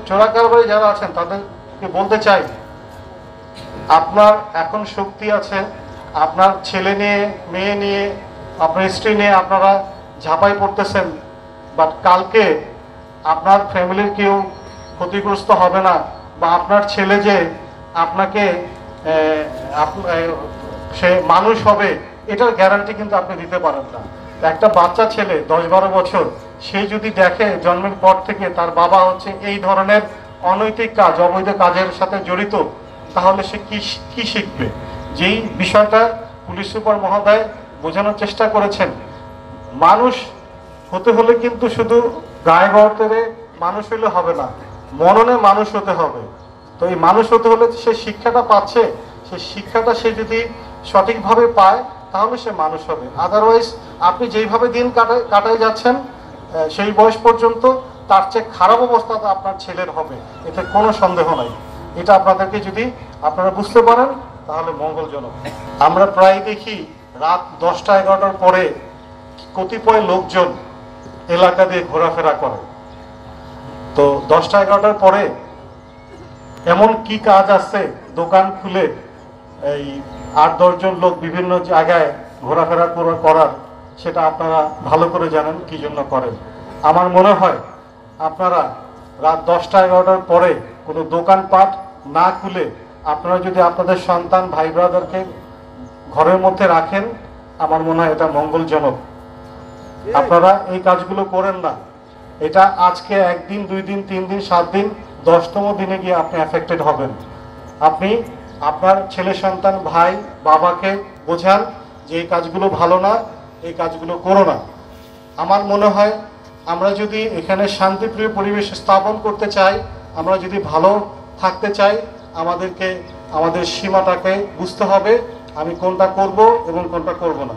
চোরাকারবারি যারা আছেন তাদেরকে বলতে চাই, আপনার এখন শক্তি আছে, আপনার ছেলে নিয়ে, মেয়ে নিয়ে, আপনার স্ত্রী নিয়ে আপনারা ঝাঁপাই পড়তেছেন, বাট কালকে আপনার ফ্যামিলির কেউ ক্ষতিগ্রস্ত হবে না, বা আপনার ছেলে যে আপনাকে সে মানুষ হবে এটার গ্যারান্টি কিন্তু আপনি দিতে পারেন না। একটা বাচ্চা ছেলে 10-12 বছর, সে যদি দেখে জন্মের পর থেকে তার বাবা হচ্ছে এই ধরনের অনৈতিক কাজ, অবৈধ কাজের সাথে জড়িত, তাহলে সে কি শিখবে? যেই বিষয়টা পুলিশ সুপার মহোদয় বোঝানোর চেষ্টা করেছেন, মানুষ হতে হলে কিন্তু শুধু গায়ে গড়তে মানুষ হলে হবে না, মননে মানুষ হতে হবে। তো এই মানুষ হতে হলে সে শিক্ষাটা পাচ্ছে, সে শিক্ষাটা সে যদি সঠিকভাবে পায় তাহলে সে মানুষ হবে। আদারওয়াইজ আপনি যেইভাবে দিন কাটাই যাচ্ছেন সেই বয়স পর্যন্ত, তার চেয়ে খারাপ অবস্থা তো আপনার ছেলের হবে, এতে কোনো সন্দেহ নাই। এটা আপনাদেরকে যদি আপনারা বুঝতে পারেন তাহলে মঙ্গলজনক। আমরা প্রায় দেখি রাত 10টা-11টার পরে কতিপয় লোকজন এলাকা দিয়ে ঘোরাফেরা করে। তো 10টা-11টার পরে এমন কি কাজ আছে, দোকান খুলে এই 8-10 জন লোক বিভিন্ন জায়গায় ঘোরাফেরা করার, সেটা আপনারা ভালো করে জানেন কি জন্য করেন। আমার মনে হয় আপনারা রাত 10টা-11টার পরে কোনো দোকানপাট না খুলে আপনারা যদি আপনাদের সন্তান ভাই ব্রাদারকে ঘরের মধ্যে রাখেন, আমার মনে হয় এটা মঙ্গলজনক। আপনারা এই কাজগুলো করেন না। এটা আজকে 1 দিন, 2 দিন, 3 দিন, 7 দিন, 10তম দিনে গিয়ে আপনি এফেক্টেড হবেন। আপনি আপনার ছেলে সন্তান ভাই বাবাকে বোঝান যে এই কাজগুলো ভালো না, এই কাজগুলো করো না। আমার মনে হয় আমরা যদি এখানে শান্তিপ্রিয় পরিবেশ স্থাপন করতে চাই, আমরা যদি ভালো থাকতে চাই, আমাদেরকে আমাদের সীমাটাকে বুঝতে হবে, আমি কোনটা করব এবং কোনটা করব না।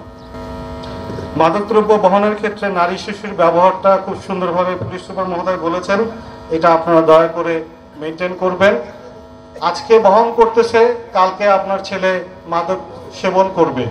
মাদকদ্রব্য বহনের ক্ষেত্রে নারী শিশুর ব্যবহারটা খুব সুন্দরভাবে পুলিশ সুপার মহোদয় বলেছেন, এটা আপনারা দয়া করে মেনটেন করবেন। আজকে বহন করতেছে, কালকে আপনার ছেলে মাদক সেবন করবে।